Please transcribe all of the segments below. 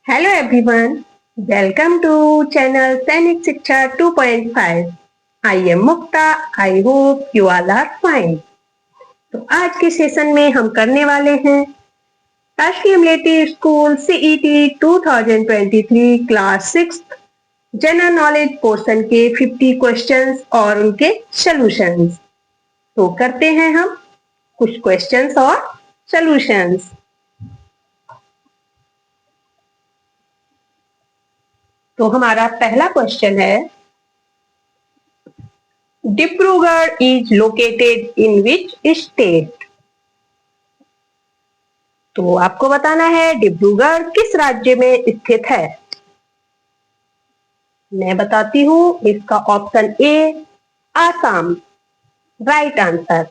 Hello everyone, welcome to channel Sainik Shiksha 2.5. I am Mukta. I hope you all are fine. तो आज के session में हम करने वाले हैं राष्ट्रीय military school CET 2023 class 6 general knowledge portion के 50 क्वेश्चंस और उनके सॉल्यूशंस। तो करते हैं हम कुछ क्वेश्चंस और सॉल्यूशंस। तो हमारा पहला क्वेश्चन है, Dibrugarh is located in which state. तो आपको बताना है डिब्रूगढ़ किस राज्य में स्थित है। मैं बताती हूं, इसका option A Assam right answer.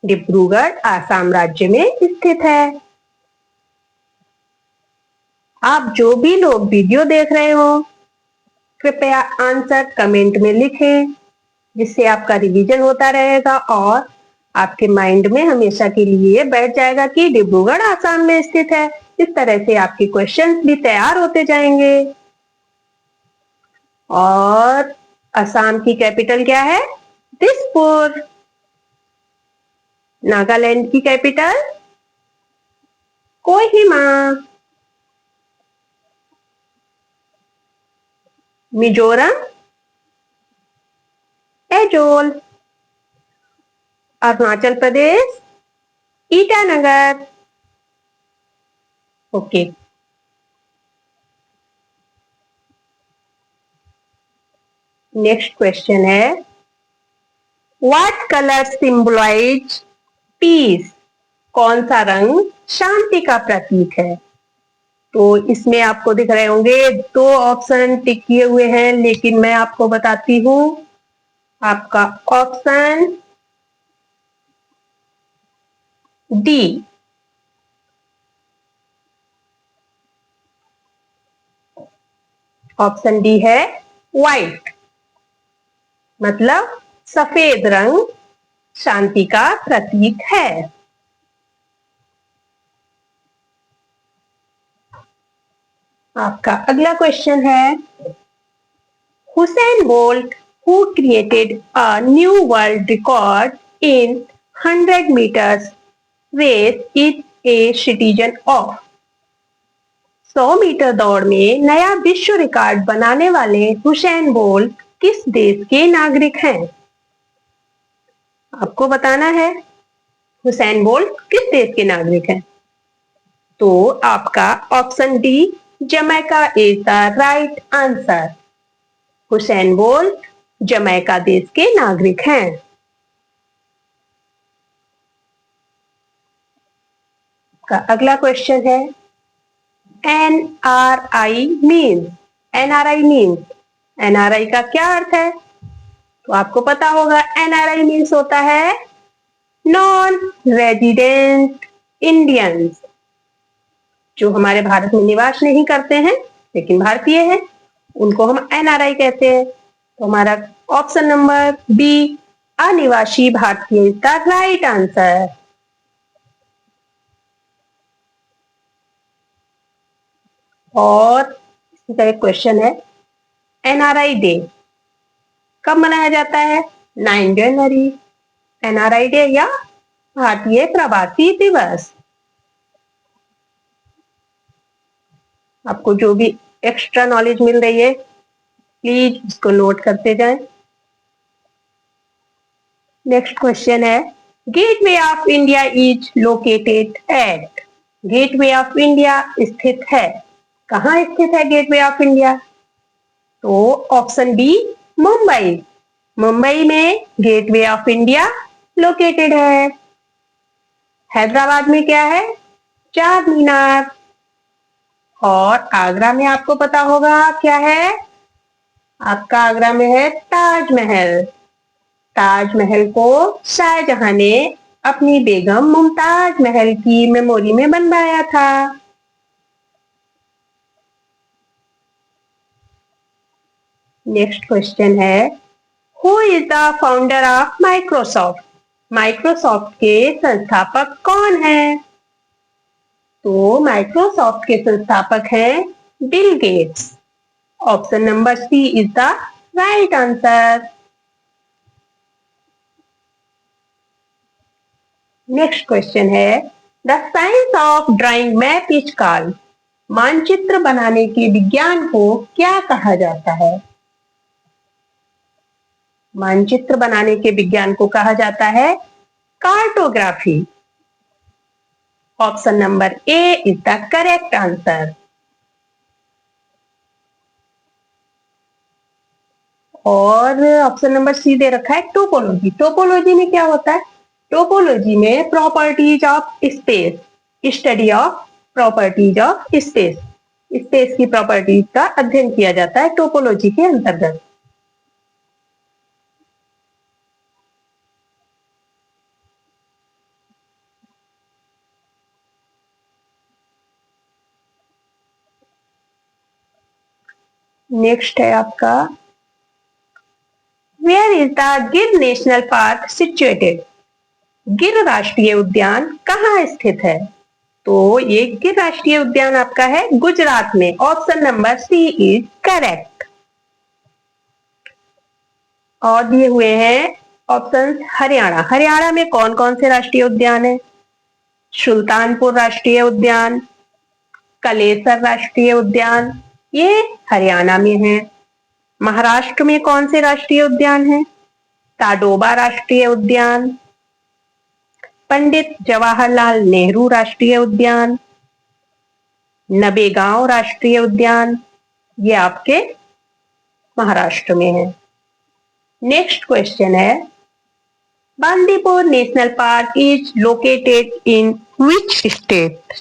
Dibrugarh Assam राज्य में स्थित है। आप जो भी लोग वीडियो देख रहे हो कृपया आंसर कमेंट में लिखें, जिससे आपका रिवीजन होता रहेगा और आपके माइंड में हमेशा के लिए बैठ जाएगा कि डिब्रूगढ़ आसाम में स्थित है। इस तरह से आपके क्वेश्चंस भी तैयार होते जाएंगे। और असम की कैपिटल क्या है? दिसपुर। नागालैंड की capital Kohima. Mizoram azole. Arunachal Pradesh Itanagar. Okay, next question है, व्हाट कलर सिंबलाइज पीस। कौन सा रंग शांति का प्रतीक है? तो इसमें आपको दिख रहे होंगे दो ऑप्शन टिक किए हुए हैं, लेकिन मैं आपको बताती हूं, आपका ऑप्शन डी ऑप्शन डी है व्हाइट, मतलब सफेद रंग शांति का प्रतीक है। आपका अगला क्वेश्चन है, Usain Bolt who created a new world record in 100 meters race is a citizen of। 100 metre दौड़ में नया विश्व रिकॉर्ड बनाने वाले हुसैन बोल्ट किस देश के नागरिक हैं? आपको बताना है हुसैन बोल्ट किस देश के नागरिक हैं। तो आपका option D Jamaica is the right answer. Usain Bolt Jamaica देश के नागरिक हैं। का अगला क्वेश्चन है, NRI means. NRI means, NRI का क्या अर्थ है? तो आपको पता होगा एनआरआई मीन्स होता है नॉन रेजिडेंट इंडियंस, जो हमारे भारत में निवास नहीं करते हैं लेकिन भारतीय हैं, उनको हम एनआरआई कहते हैं। तो हमारा ऑप्शन नंबर बी अनिवासी भारतीय का राइट आंसर। और इसका एक क्वेश्चन है, एनआरआई डे कब मनाया जाता है? 9 जनवरी। एनआरआई डे या भारतीय प्रवासी दिवस। आपको जो भी एक्स्ट्रा नॉलेज मिल रही है प्लीज इसको नोट करते जाएं। नेक्स्ट क्वेश्चन है, gateway of India is located at. Gateway of India स्थित है, कहाँ स्थित है गेटवे ऑफ इंडिया? तो ऑप्शन बी मुंबई। मुंबई में गेटवे ऑफ इंडिया लोकेटेड है। हैदराबाद में क्या है? चार मीनार। और आगरा में आपको पता होगा क्या है? आपका आगरा में है ताजमहल। ताजमहल को शाहजहां ने अपनी बेगम मुमताज महल की मेमोरी में बनवाया था। नेक्स्ट क्वेश्चन है, who is the founder of Microsoft. Microsoft के संस्थापक कौन है? तो माइक्रोसॉफ्ट के संस्थापक हैं Bill Gates. Option number C is the right answer. Next question है, The science of drawing map is called. मानचित्र बनाने के विज्ञान को क्या कहा जाता है? मानचित्र बनाने के विज्ञान को कहा जाता है cartography. Option number A is the correct answer. और ऑप्शन नंबर सी दे रखा है टोपोलॉजी. टोपोलॉजी में क्या होता है? टोपोलॉजी में properties of space, study of properties of space, space की प्रॉपर्टीज का अध्ययन किया जाता है टोपोलॉजी के अंतर्गत. नेक्स्ट है आपका, वेयर इज द गिर नेशनल पार्क सिचुएटेड? गिर राष्ट्रीय उद्यान कहाँ स्थित है? तो ये गिर राष्ट्रीय उद्यान आपका है गुजरात में. Option number C is correct. और दिए हुए हैं ऑप्शन हरियाणा. हरियाणा में कौन कौन से राष्ट्रीय उद्यान है? सुल्तानपुर राष्ट्रीय उद्यान, कलेसर राष्ट्रीय उद्यान, ये हरियाणा में है. महाराष्ट्र में कौन से राष्ट्रीय उद्यान है? ताडोबा राष्ट्रीय उद्यान, पंडित जवाहरलाल नेहरू राष्ट्रीय उद्यान, नबेगांव राष्ट्रीय उद्यान, ये आपके महाराष्ट्र में है. नेक्स्ट क्वेश्चन है, Bandipur national park is located in which state?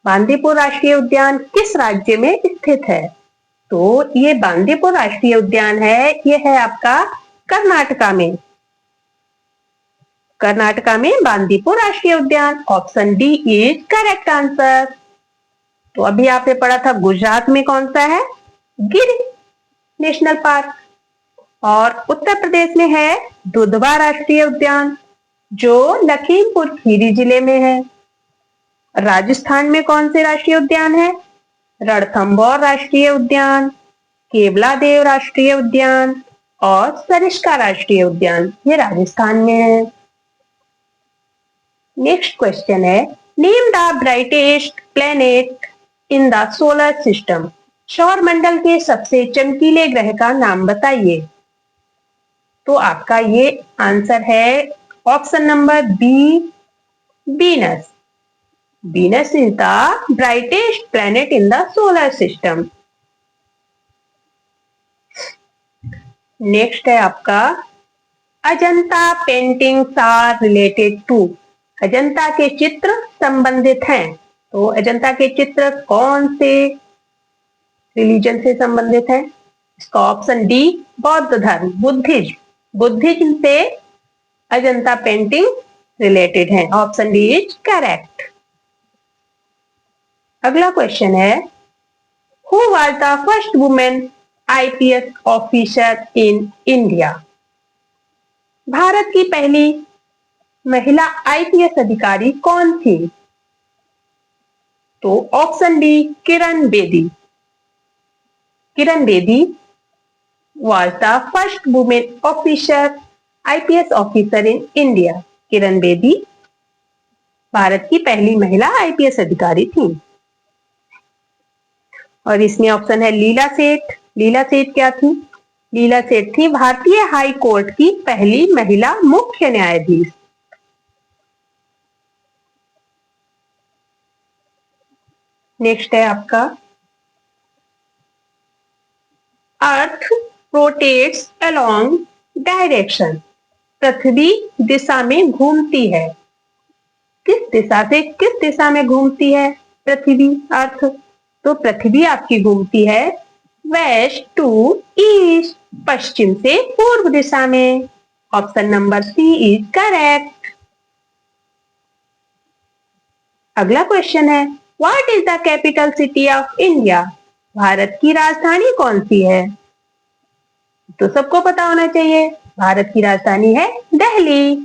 Bandipur राष्ट्रीय उद्यान किस राज्य में स्थित है? तो ये बांदीपुर राष्ट्रीय उद्यान है, ये है आपका कर्नाटका में. कर्नाटका में बांदीपुर राष्ट्रीय उद्यान. Option D is correct answer. तो अभी आपने पढ़ा था गुजरात में कौन सा है? गिर नेशनल पार्क. और उत्तर प्रदेश में है दुधवा राष्ट्रीय उद्यान जो लखीमपुर खीरी जिले में है. राजस्थान में कौन से राष्ट्रीय उद्यान है? रणथंभौर राष्ट्रीय उद्यान, केवलादेव राष्ट्रीय उद्यान और सरिस्का राष्ट्रीय उद्यान, ये राजस्थान में है. नेक्स्ट क्वेश्चन है, name the brightest planet in the solar system? सौर मंडल के सबसे चमकीले ग्रह का नाम बताइए. तो आपका ये आंसर है option number B, Venus. Venus is the brightest planet in the solar system. Next है आपका, Ajanta paintings are related to? Ajanta के चित्र संबंधित हैं. तो अजंता के चित्र कौन से रिलीजन से संबंधित हैं? इसका ऑप्शन डी, बौद्ध धर्म, बुद्धिज्म. बुद्धिज्म से अजंता पेंटिंग रिलेटेड है. Option D is correct. अगला क्वेश्चन है, who was the first women IPS officer in India? Bharat की पहली महिला आईपीएस अधिकारी कौन थी? तो ऑप्शन डी, Kiran Bedi. Kiran Bedi was the first women officer, IPS officer in India. Kiran Bedi Bharat की पहली महिला आईपीएस अधिकारी थी. और इसमें ऑप्शन है लीला सेठ. लीला सेठ क्या थी? लीला सेठ थी भारतीय हाई कोर्ट की पहली महिला मुख्य न्यायाधीश. नेक्स्ट है आपका, अर्थ रोटेट्स अलोंग डायरेक्शन? पृथ्वी दिशा में घूमती है. किस दिशा से किस दिशा में घूमती है पृथ्वी, अर्थ? तो पृथ्वी आपकी घूमती है वेस्ट टू ईस्ट, पश्चिम से पूर्व दिशा में. Option number C is correct. अगला क्वेश्चन है, what is the capital city of India? Bharat की राजधानी कौन सी है? तो सबको पता होना चाहिए, भारत की राजधानी है Delhi.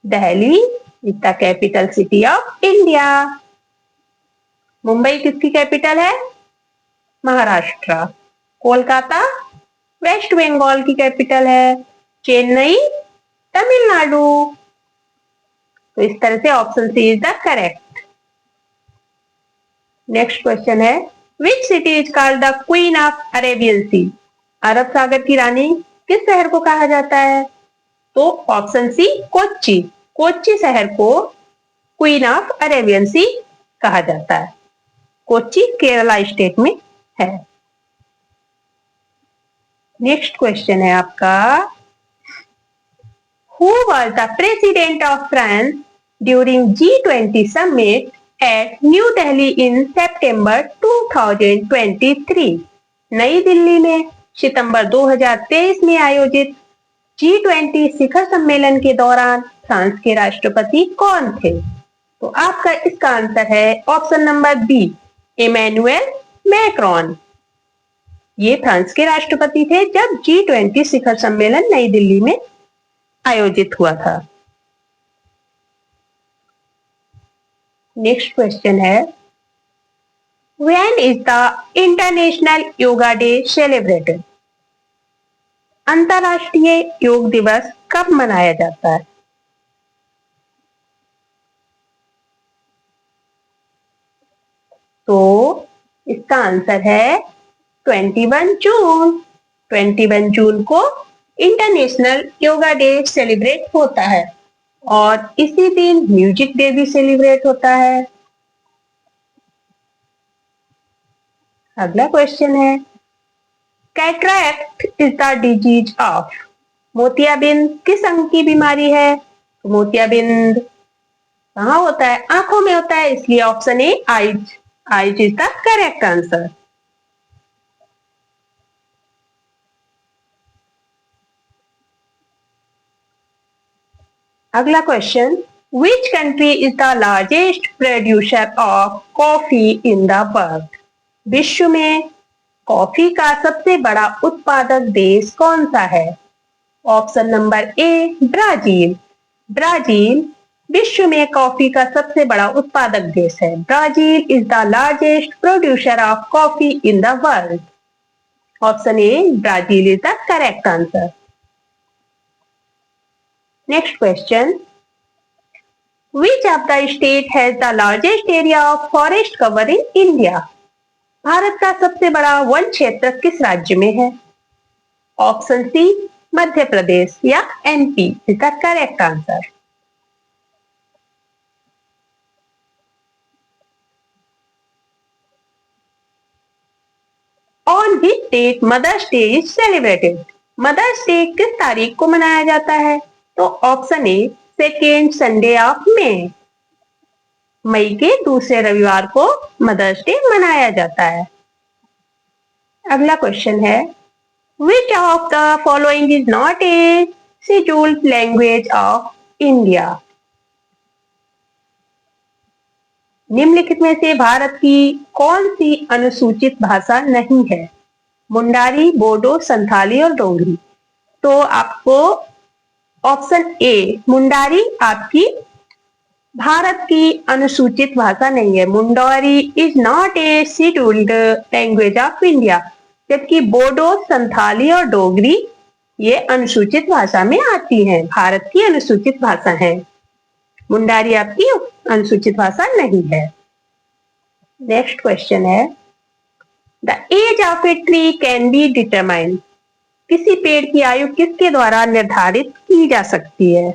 Delhi is the capital city of India. Mumbai किसकी कैपिटल है? महाराष्ट्र। कोलकाता वेस्ट बंगाल की कैपिटल है। चेन्नई तमिलनाडु। तो इस तरह से option C is the correct. Next question है, which city is called the queen of Arabian sea? अरब सागर की रानी किस शहर को कहा जाता है? तो ऑप्शन सी कोच्चि। कोच्चि शहर को क्वीन ऑफ अरेबियन सी कहा जाता है। कोच्चि केरला स्टेट में है। नेक्स्ट क्वेश्चन है आपका, who was the president of France during G20 summit at New Delhi in September 2023? Nai Delhi में सितंबर 2023 में आयोजित G20 शिखर सम्मेलन के दौरान फ्रांस के राष्ट्रपति कौन थे? तो आपका इसका आंसर है option number B, Emmanuel Macron. ये फ्रांस के राष्ट्रपति थे जब G20 शिखर सम्मेलन नई दिल्ली में आयोजित हुआ था। नेक्स्ट क्वेश्चन है, when is the international yoga day celebrated? अंतरराष्ट्रीय योग दिवस कब मनाया जाता है? तो इसका आंसर है 21 जून। 21 जून को इंटरनेशनल योगा डे सेलिब्रेट होता है और इसी दिन म्यूजिक डे भी सेलिब्रेट होता है। अगला क्वेश्चन है, cataract is the disease of? मोतियाबिंद किस अंग की बीमारी है? तो मोतियाबिंद कहाँ होता है? आंखों में होता है, इसलिए option A eyes. Eyes is the correct answer. अगला question, which country is the largest producer of coffee in the world? विश्व में कॉफी का सबसे बड़ा उत्पादक देश कौन सा है? ऑप्शन नंबर ए ब्राजील। ब्राजील विश्व में कॉफी का सबसे बड़ा उत्पादक देश है। Brazil is the largest producer of coffee in the world. Option A Brazil is the correct answer. Next question, which of the state has the largest area of forest cover in India? Bharat का सबसे बड़ा one क्षेत्र किस राज्य में है? Option C मध्य प्रदेश या MP is the correct answer. On which date mother's day is celebrated? Mother's day किस तारीख को मनाया जाता है? तो option A second Sunday of May के दूसरे रविवार को मदर्स डे मनाया जाता है। अगला क्वेश्चन है, which of the following is not a scheduled language of India? निम्नलिखित में से भारत की कौन सी अनुसूचित भाषा नहीं है? मुंडारी, बोडो, संथाली और डोगरी। तो आपको ऑप्शन ए मुंडारी आपकी भारत की अनुसूचित भाषा नहीं है। Mundari is not a scheduled language of India, जबकि बोडो, संथाली और डोगरी ये अनुसूचित भाषा में आती हैं, भारत की अनुसूचित भाषा है। मुंडारी आपकी अनुसूचित भाषा नहीं है। नेक्स्ट क्वेश्चन है, the age of a tree can be determined? किसी पेड़ की आयु किसके द्वारा निर्धारित की जा सकती है?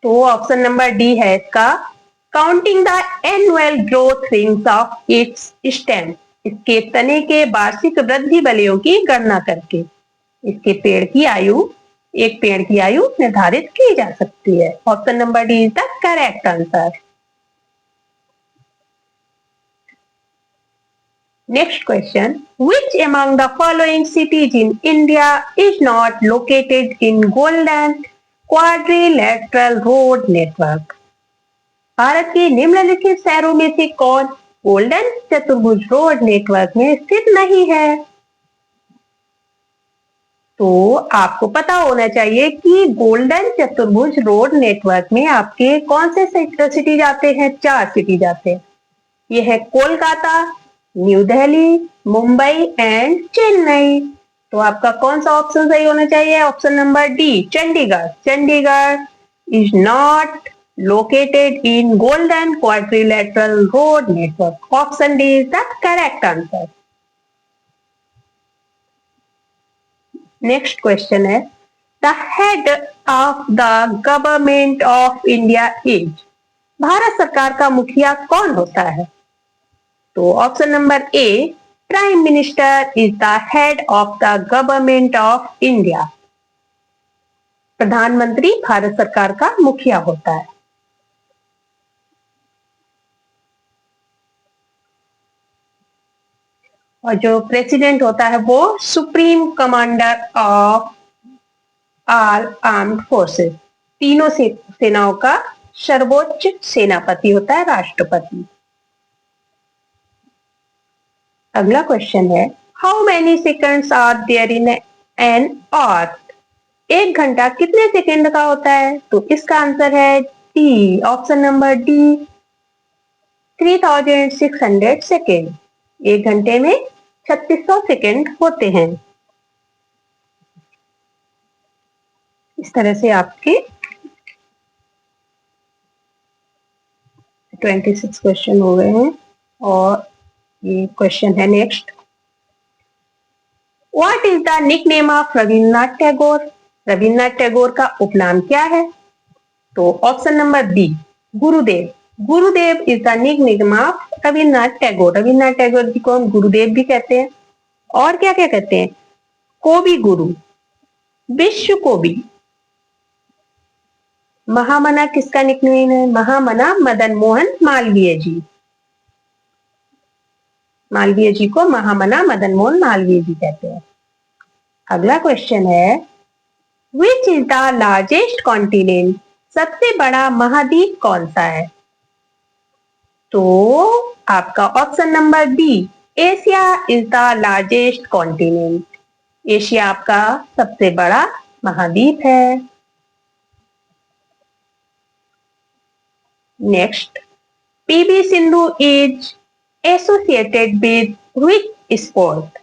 तो ऑप्शन नंबर डी है इसका, counting the annual growth rings of its stem. इसके तने के वार्षिक वृद्धि बलयों की गणना करके इसके पेड़ की आयु एक पेड़ की आयु निर्धारित की जा सकती है। Option number D is the correct answer. Next question, which among the following cities in India is not located in Golden Quadrilateral Road Network? Bharat के निम्नलिखित शहरों में से कौन गोल्डन चतुर्भुज रोड नेटवर्क में स्थित नहीं है? तो आपको पता होना चाहिए कि गोल्डन चतुर्भुज रोड नेटवर्क में आपके कौन से सिटी जाते हैं? 4 सिटी जाते हैं। ये है कोलकाता, न्यू दिल्ली, मुंबई एंड चेन्नई। तो आपका कौन सा ऑप्शन सही होना चाहिए? Option number D, Chandigarh. Chandigarh is not located in golden quadrilateral road network. Option D is the correct answer. Next question है, the head of the government of India is, Bharat सरकार का मुखिया कौन होता है? तो option number A, prime minister is the head of the government of India. प्रधानमंत्री भारत सरकार का मुखिया होता है। और जो प्रेसिडेंट होता है वो supreme commander of all armed forces, तीनों सेनाओं का सर्वोच्च सेनापति होता है, राष्ट्रपति। अगला क्वेश्चन है, how many seconds are there in an hour? एक घंटा कितने सेकंड का होता है? तो इसका आंसर है D, option number D, 3600 second. एक घंटे में 3600 सेकेंड होते हैं। इस तरह से आपके 26 क्वेश्चन हो गए हैं। और ये क्वेश्चन है next, what is the nickname of Rabindranath Tagore? Rabindranath Tagore का उपनाम क्या है? तो option number B, Gurudev. Gurudev is the nickname of Rabindranath Tagore. Rabindranath Tagore ji को हम गुरुदेव भी कहते हैं। और क्या क्या कहते हैं? कवि गुरु, विश्व कवि। महामना किसका निकनेम है? महामना मदन मोहन मालवीय जी। मालवीय जी को महामना मदन मोहन मालवीय जी कहते हैं। अगला क्वेश्चन है, which is the largest continent? सबसे बड़ा महाद्वीप कौन सा है? तो आपका option number B, Asia is the largest continent. Asia आपका सबसे बड़ा महाद्वीप है। Next, PV Sindhu is associated with which sport?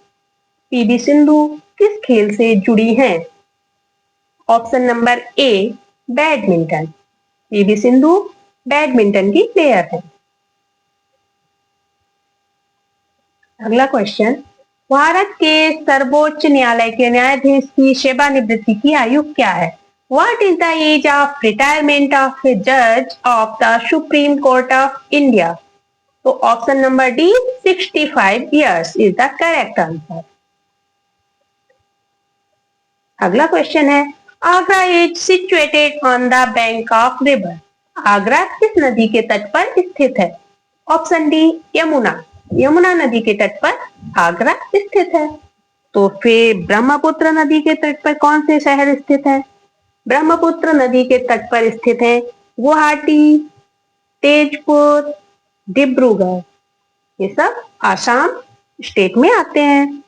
PV Sindhu किस खेल से जुड़ी हैं? Option number A, badminton. PV Sindhu badminton की प्लेयर है। अगला क्वेश्चन, भारत के सर्वोच्च न्यायालय के न्यायाधीश की सेवानिवृत्ति की आयु क्या है? What is the age of retirement of a judge of the Supreme Court of India? तो option number D, 65 years is the correct answer. अगला क्वेश्चन है, Agra is situated on the bank of river. Agra किस नदी के तट पर स्थित है? Option D, Yamuna. यमुना नदी के तट पर आगरा स्थित है। तो फिर ब्रह्मपुत्र नदी के तट पर कौन से शहर स्थित है? ब्रह्मपुत्र नदी के तट पर स्थित है गुवाहाटी, तेजपुर, डिब्रूगढ़। ये सब आसाम स्टेट में आते हैं।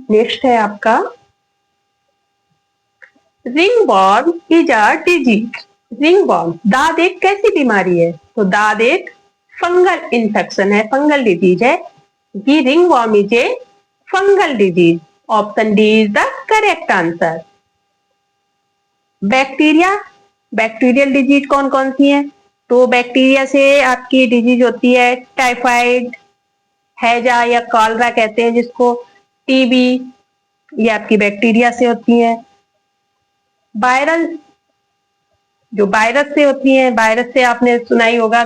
नेक्स्ट है आपका, ringworm is a disease. Ringworm, दाद एक कैसी बीमारी है? तो दाद एक फंगल इन्फेक्शन है, फंगल डिजीज है। ये ringworm is a fungal disease. Option D is the correct answer. Bacteria, bacterial disease कौन कौन सी है? तो बैक्टीरिया से आपकी डिजीज होती है टाइफाइड, हैजा या कॉलरा कहते हैं जिसको, टीबी, ये आपकी बैक्टीरिया से होती है। वायरल, जो वायरस से होती है, वायरस से आपने सुना ही होगा,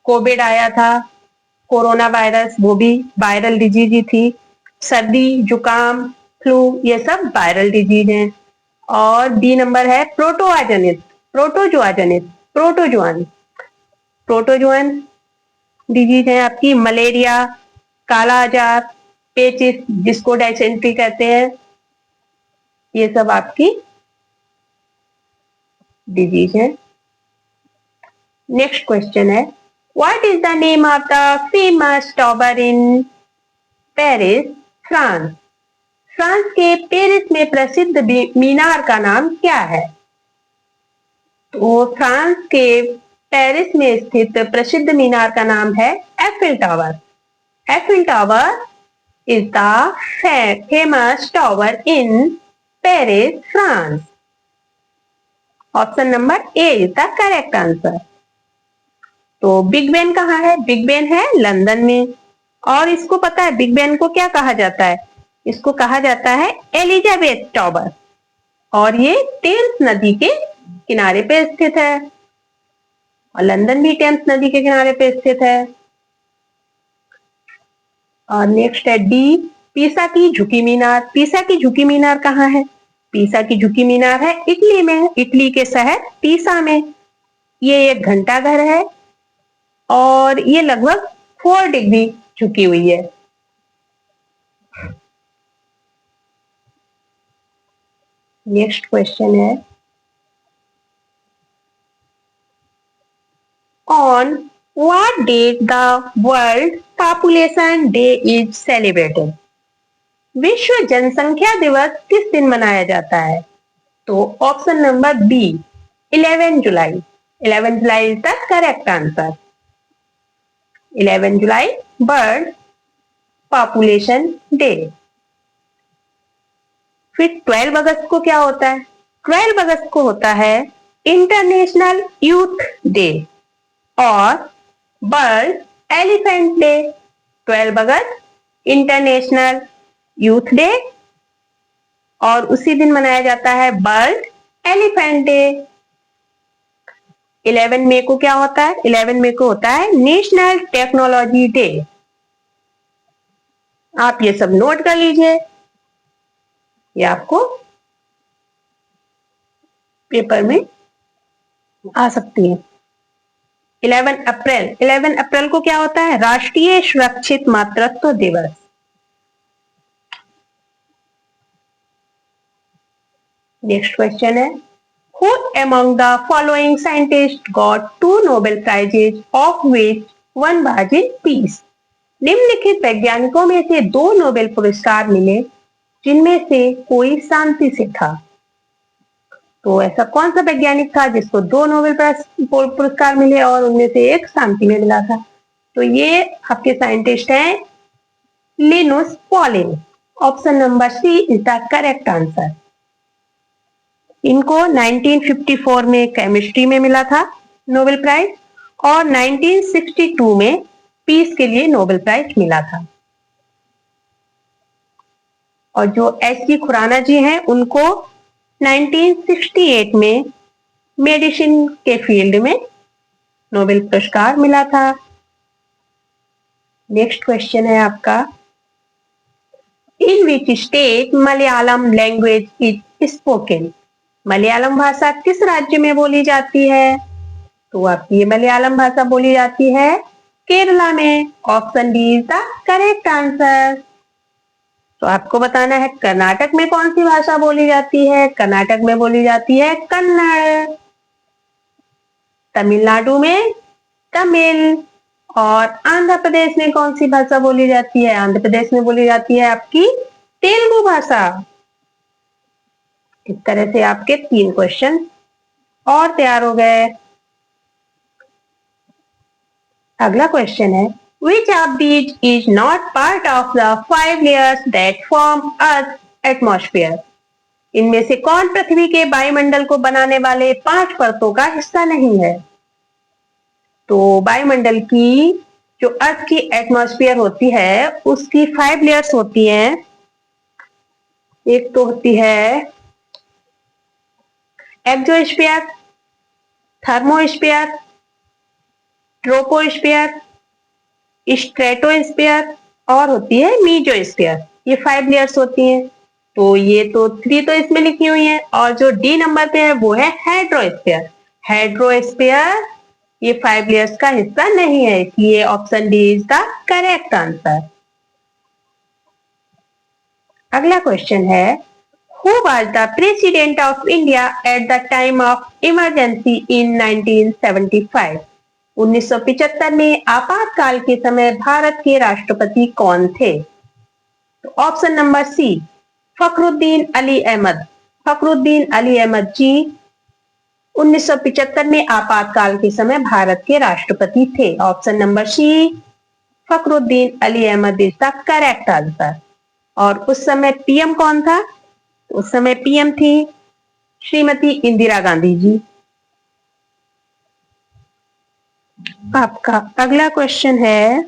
कोविड आया था, कोरोना वायरस, वो भी वायरल डिजीज ही थी। सर्दी, जुकाम, फ्लू, ये सब वायरल डिजीज हैं। और बी नंबर है प्रोटोजोनित, प्रोटोजोआजनित, प्रोटोजोआन, प्रोटोजोआन डिजीज है आपकी। मलेरिया, काला आजार, पेचिस जिसको डायसेंट्री कहते हैं, ये सब आपकी डिजीज है। नेक्स्ट क्वेश्चन है, what is the name of the famous tower in Paris, France? France के पेरिस में प्रसिद्ध मीनार का नाम क्या है? तो फ्रांस के पेरिस में स्थित प्रसिद्ध मीनार का नाम है Eiffel tower. Eiffel tower is the famous tower in Paris, France. Option number A is the correct answer. तो बिग बेन कहाँ है? बिग बेन है लंदन में। और इसको पता है बिग बेन को क्या कहा जाता है? इसको कहा जाता है एलिजाबेथ टावर, और ये टेम्स नदी के किनारे पे स्थित है, और लंदन भी टेम्स नदी के किनारे पे स्थित है। और नेक्स्ट है डी, पीसा की झुकी मीनार। पीसा की झुकी मीनार कहाँ है? पीसा की झुकी मीनार है इटली में, इटली के शहर पीसा में। ये एक घंटा घर है और ये लगभग 4 डिग्री झुकी हुई है। नेक्स्ट क्वेश्चन है, on what date the world population day is celebrated? विश्व जनसंख्या दिवस किस दिन मनाया जाता है? तो option number B 11 July. 11 July is the correct answer. 11 July world population day. फिर 12 अगस्त को क्या होता है? 12 अगस्त को होता है इंटरनेशनल यूथ डे और वर्ल्ड एलिफेंट डे। 12 अगस्त इंटरनेशनल यूथ डे और उसी दिन मनाया जाता है वर्ल्ड एलिफेंट डे। 11 मई को क्या होता है? 11 मई को होता है नेशनल टेक्नोलॉजी डे। आप ये सब नोट कर लीजिए, ये आपको पेपर में आ सकती है। 11 अप्रैल, 11 अप्रैल को क्या होता है? राष्ट्रीय सुरक्षित मातृत्व दिवस। नेक्स्ट क्वेश्चन है, who among the following scientists got 2 Nobel prizes of which one was in peace? निम्नलिखित वैज्ञानिकों में से 2 नोबेल पुरस्कार मिले जिनमें से कोई शांति से था। तो ऐसा कौन सा वैज्ञानिक था जिसको 2 नोबेल पुरस्कार मिले और उनमें से एक शांति में मिला था? तो ये आपके साइंटिस्ट हैं Linus Pauling. Option number C is the correct answer. इनको 1954 में केमिस्ट्री में मिला था नोबेल प्राइज और 1962 में पीस के लिए नोबेल प्राइज मिला था। और जो एच.जी. खुराना जी हैं उनको 1968 में मेडिसिन के फील्ड में नोबेल पुरस्कार मिला था। नेक्स्ट क्वेश्चन है आपका, in which state Malayalam language is spoken? Malayalam भाषा किस राज्य में बोली जाती है? तो आपकी ये मलयालम भाषा बोली जाती है केरला में। Option D is the correct answer. तो आपको बताना है कर्नाटक में कौन सी भाषा बोली जाती है? कर्नाटक में बोली जाती है कन्नड़। तमिलनाडु में तमिल। और आंध्र प्रदेश में कौन सी भाषा बोली जाती है? आंध्र प्रदेश में बोली जाती है आपकी तेलुगु भाषा। इस तरह से आपके 3 क्वेश्चन और तैयार हो गए। अगला क्वेश्चन है, which of these is not part of the 5 layers that form Earth's atmosphere? इनमें से कौन पृथ्वी के वायुमंडल को बनाने वाले 5 परतों का हिस्सा नहीं है? तो वायुमंडल की जो अर्थ की एटमॉस्फेयर होती है उसकी 5 लेयर्स होती हैं। एक तो होती है एक्सोस्फीयर, थर्मोस्फीयर, ट्रोपोस्फीयर, स्ट्रेटोस्फीयर और होती है मीजोस्फीयर। ये 5 लेयर्स होती हैं। तो ये तो 3 तो इसमें लिखी हुई हैं और जो डी नंबर पे है वो है हाइड्रोस्फीयर। हाइड्रोस्फीयर ये 5 लेयर्स का हिस्सा नहीं है, इसलिए option D is the correct answer. अगला क्वेश्चन है, Who was the President of India at the time of emergency in 1975? 1975 में आपातकाल के समय भारत के राष्ट्रपति कौन थे? तो option number C Fakhruddin Ali Ahmed. Fakhruddin Ali Ahmed ji 1975 में आपातकाल के समय भारत के राष्ट्रपति थे? Option number C, Fakhruddin Ali Ahmed is the correct answer. और उस समय पीएम कौन था? उस समय पीएम थी श्रीमती इंदिरा गांधी जी। आपका अगला क्वेश्चन है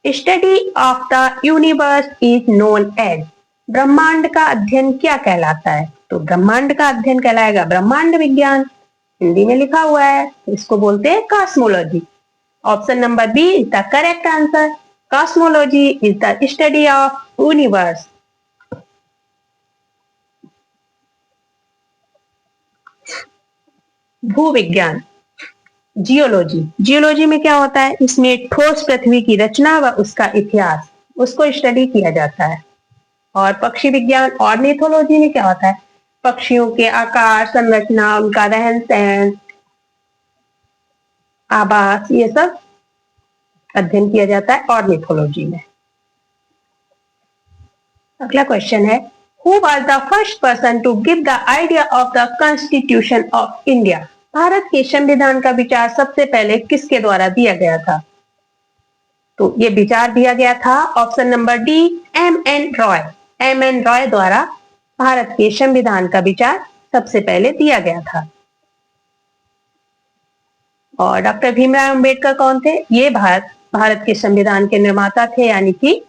study of the universe is known as. ब्रह्मांड का अध्ययन क्या कहलाता है? तो ब्रह्मांड का अध्ययन कहलाएगा ब्रह्मांड विज्ञान। हिंदी में लिखा हुआ है, इसको बोलते हैं cosmology. Option number B is the correct answer. Cosmology is the study of universe. भूविज्ञान, जियोलॉजी। जियोलॉजी में क्या होता है? इसमें ठोस पृथ्वी की रचना व उसका इतिहास, उसको स्टडी किया जाता है। और पक्षी विज्ञान और ऑर्निथोलॉजी में क्या होता है? पक्षियों के आकार, संरचना, उनका रहन सहन, आवास, ये सब अध्ययन किया जाता है ऑर्निथोलॉजी में। अगला क्वेश्चन है who was the first person to give the idea of the constitution of India. भारत के संविधान का विचार सबसे पहले किसके द्वारा दिया गया था? तो ये विचार दिया गया था option number D, M.N.. Roy. M.N.. Roy द्वारा भारत के संविधान का विचार सबसे पहले दिया गया था। और डॉक्टर भीमराव अंबेडकर कौन थे? ये भारत के संविधान के निर्माता थे, यानी कि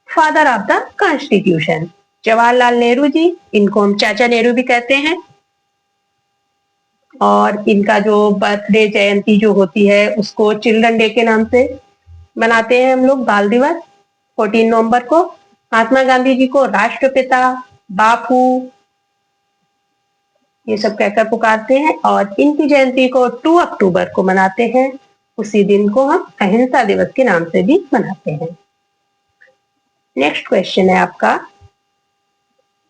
father of the constitution. Jawaharlal Nehru ji, इनको हम चाचा नेहरू भी कहते हैं। और इनका जो बर्थडे, जयंती जो होती है, उसको चिल्ड्रन डे के नाम से मनाते हैं हम लोग, बाल दिवस 14 नवंबर को। महात्मा गांधी जी को राष्ट्रपिता, बापू, ये सब कहकर पुकारते हैं। और इनकी जयंती को 2 अक्टूबर को मनाते हैं। उसी दिन को हम अहिंसा दिवस के नाम से भी मनाते हैं। नेक्स्ट क्वेश्चन है आपका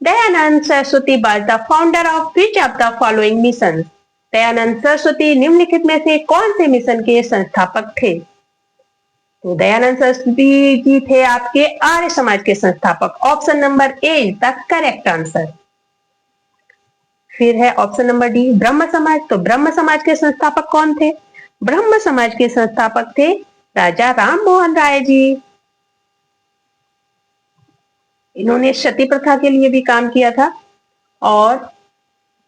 Dayanand Saraswati was the founder of which of the following mission. Dayanand Saraswati निम्नलिखित में से कौन से मिशन के संस्थापक थे? तो दयानंद सरस्वती जी थे आपके आर्य समाज के संस्थापक। Option number A is the correct answer. फिर है ऑप्शन नंबर डी, ब्रह्म समाज। तो ब्रह्म समाज के संस्थापक कौन थे? ब्रह्म समाज के संस्थापक थे राजा राम मोहन राय जी। इन्होंने सती प्रथा के लिए भी काम किया था। और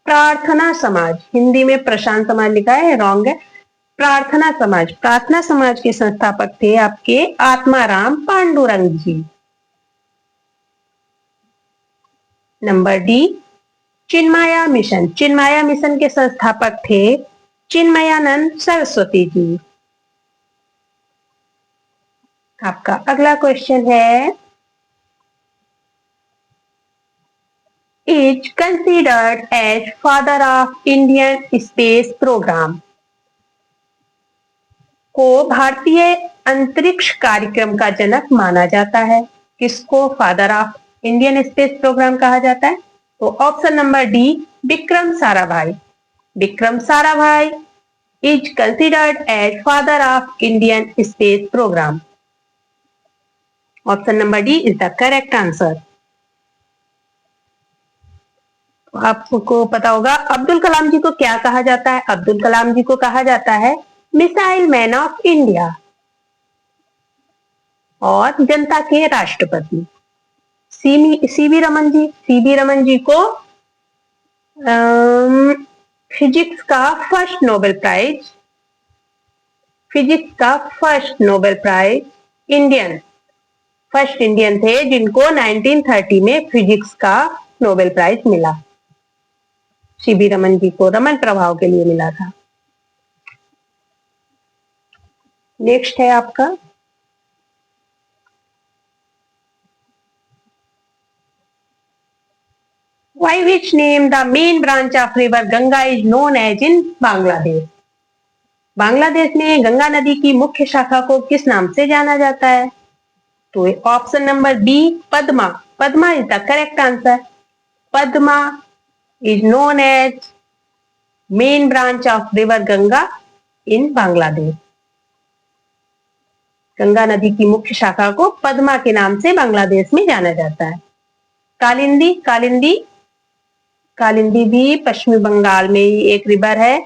प्रार्थना समाज, हिंदी में प्रशांत समाज लिखा है, रॉन्ग है, प्रार्थना समाज के संस्थापक थे आपके आत्माराम पांडुरंग जी। नंबर डी, चिन्मया मिशन के संस्थापक थे चिन्मयानंद सरस्वती जी। आपका अगला क्वेश्चन है is considered as father of Indian space program। को भारतीय अंतरिक्ष कार्यक्रम का जनक माना जाता है। किसको father of Indian space programme कहा जाता है? तो option number D, Vikram Sarabhai. Vikram Sarabhai is considered as father of Indian space programme. Option number D is the correct answer. आपको पता होगा अब्दुल कलाम जी को क्या कहा जाता है? अब्दुल कलाम जी को कहा जाता है मिसाइल मैन ऑफ इंडिया और जनता के राष्ट्रपति। सीवी रमन जी को फिजिक्स का first Nobel prize first Indian थे जिनको 1930 में फिजिक्स का नोबेल प्राइज मिला। सीवी रमन जी को रमन प्रभाव के लिए मिला था। नेक्स्ट है आपका By which name the main branch of river Ganga is known as in Bangladesh. Bangladesh में गंगा नदी की मुख्य शाखा को किस नाम से जाना जाता है? तो option number B, Padma. Padma is the correct answer. Padma is known as main branch of river Ganga in Bangladesh. Ganga नदी की मुख्य शाखा को पद्मा के नाम से बांग्लादेश में जाना जाता है। कालिंदी, कालिंदी, कालिंदी भी पश्चिमी बंगाल में ही एक रिवर है,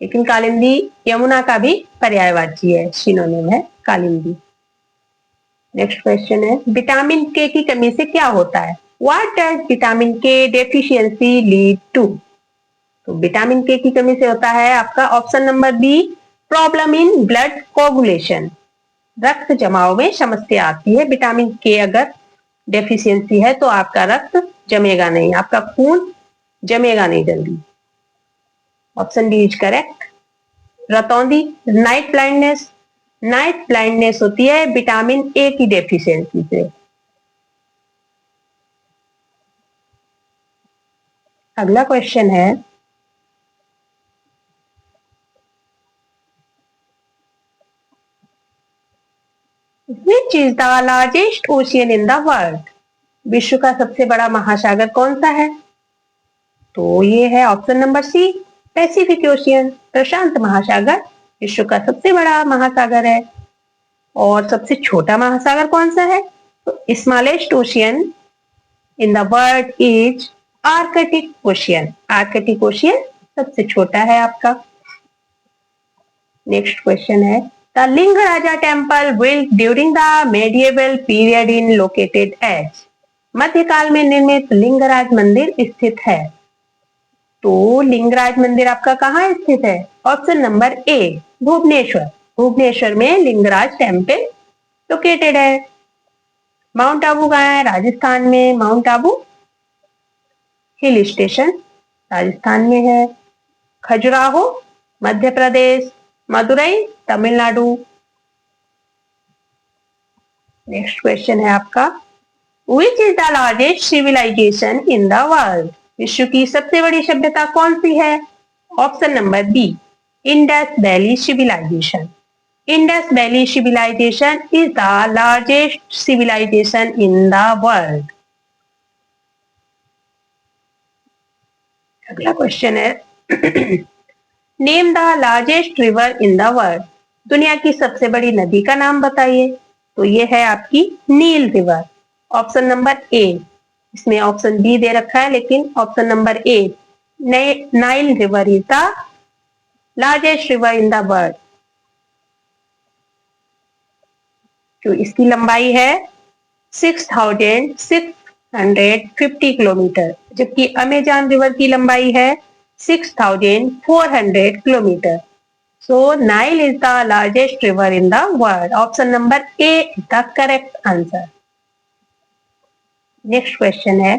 लेकिन कालिंदी यमुना का भी पर्यायवाची है, सिनोनिम है कालिंदी। नेक्स्ट क्वेश्चन है, विटामिन के की कमी से क्या होता है? What does vitamin K deficiency lead to? तो विटामिन के की कमी से होता है आपका option number B, problem in blood coagulation. रक्त जमाव में समस्या आती है। विटामिन के अगर डेफिशिएंसी है तो आपका रक्त जमेगा नहीं, आपका खून जमेगा नहीं जल्दी। Option B is correct. रतौंधी, नाइट ब्लाइंडनेस, नाइट ब्लाइंडनेस होती है विटामिन ए की डेफिशिएंसी से। अगला क्वेश्चन है, which is the largest ocean in the world? विश्व का सबसे बड़ा महासागर कौन सा है? तो ये है option number C, Pacific ocean, प्रशांत महासागर विश्व का सबसे बड़ा महासागर है। और सबसे छोटा महासागर कौन सा है? तो smallest ocean in the world is Arctic ocean. Arctic ocean सबसे छोटा है आपका। नेक्स्ट क्वेश्चन है, the Lingaraja temple built during the medieval period in located as? मध्यकाल में निर्मित लिंगराज मंदिर स्थित है। तो लिंगराज मंदिर आपका कहाँ स्थित है? Option number A, Bhubaneswar. Bhubaneswar में लिंगराज टेम्पल लोकेटेड है। माउंट आबू कहाँ है? राजस्थान में। Mount Abu hill station Rajasthan में है। खजुराहो मध्य प्रदेश, मदुरई तमिलनाडु। नेक्स्ट क्वेश्चन है आपका, which is the largest civilisation in the world? विश्व की सबसे बड़ी सभ्यता कौन सी है? Option number B, Indus valley civilisation. Indus valley civilisation is the largest civilisation in the world. अगला क्वेश्चन है, name the largest river in the world? दुनिया की सबसे बड़ी नदी का नाम बताइए। तो ये है आपकी नील रिवर। ऑप्शन नंबर ए, इसमें ऑप्शन बी दे रखा है लेकिन option number A, Nile river is the largest river in the world. जो इसकी लंबाई है 6,650 किलोमीटर, जबकि अमेजन रिवर की लंबाई है 6,400 kilometre. So Nile is the largest river in the world. Option number A is the correct answer. Next question है,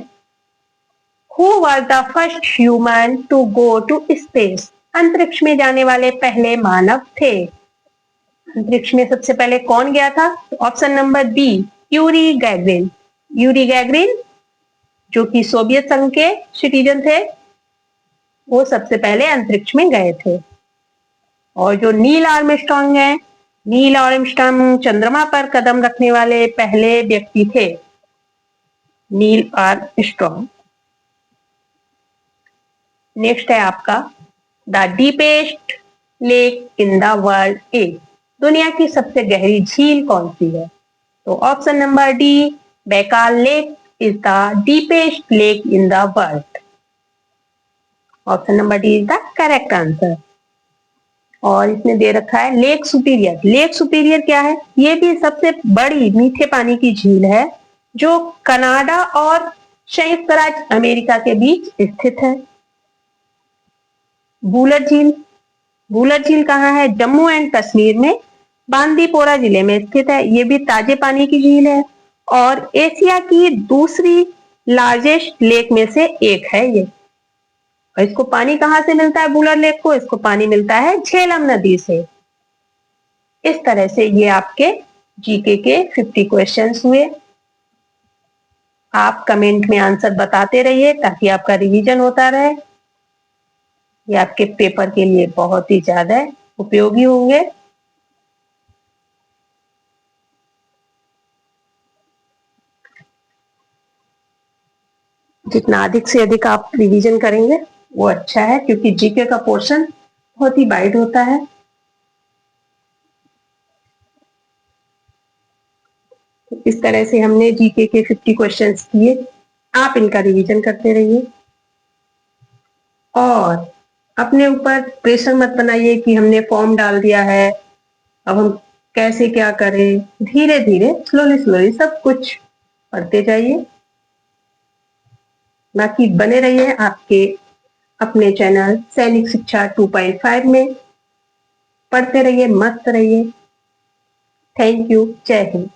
who was the first human to go to space? अंतरिक्ष में जाने वाले पहले मानव थे। अंतरिक्ष में सबसे पहले कौन गया था? Option number B, Yuri Gagarin. Yuri Gagarin जो कि सोवियत संघ के सिटीजन थे, वो सबसे पहले अंतरिक्ष में गए थे। और जो नील आर्मस्ट्रांग है, नील आर्मस्ट्रांग चंद्रमा पर कदम रखने वाले पहले व्यक्ति थे, नील आर्मस्ट्रांग। नेक्स्ट है आपका, the deepest lake in the world is? दुनिया की सबसे गहरी झील कौन सी है? तो option number D, Baikal lake is the deepest lake in the world. Option number D is the correct answer. और इसमें दे रखा है लेक सुपीरियर। लेक सुपीरियर क्या है? ये भी सबसे बड़ी मीठे पानी की झील है जो कनाडा और संयुक्त राज्य अमेरिका के बीच स्थित है। बूलर झील, बूलर झील कहाँ है? जम्मू एंड कश्मीर में बांदीपोरा जिले में स्थित है। ये भी ताजे पानी की झील है और एशिया की दूसरी लार्जेस्ट लेक में से एक है ये। और इसको पानी कहाँ से मिलता है? बूलर लेक को इसको पानी मिलता है झेलम नदी से। इस तरह से ये आपके जीके के 50 क्वेश्चंस हुए। आप कमेंट में आंसर बताते रहिए ताकि आपका रिवीजन होता रहे। ये आपके पेपर के लिए बहुत ही ज्यादा उपयोगी होंगे। जितना अधिक से अधिक आप रिवीजन करेंगे वो अच्छा है, क्योंकि जीके का पोर्शन बहुत ही वाइड होता है। इस तरह से हमने जीके के 50 क्वेश्चंस किए। आप इनका रिवीजन करते रहिए और अपने ऊपर प्रेशर मत बनाइए कि हमने फॉर्म डाल दिया है, अब हम कैसे क्या करें। धीरे धीरे स्लोली स्लोली सब कुछ पढ़ते जाइए। बाकी बने रहिए आपके अपने चैनल सैनिक शिक्षा 2.5 में। पढ़ते रहिए, मस्त रहिए। Thank you. जय हिंद।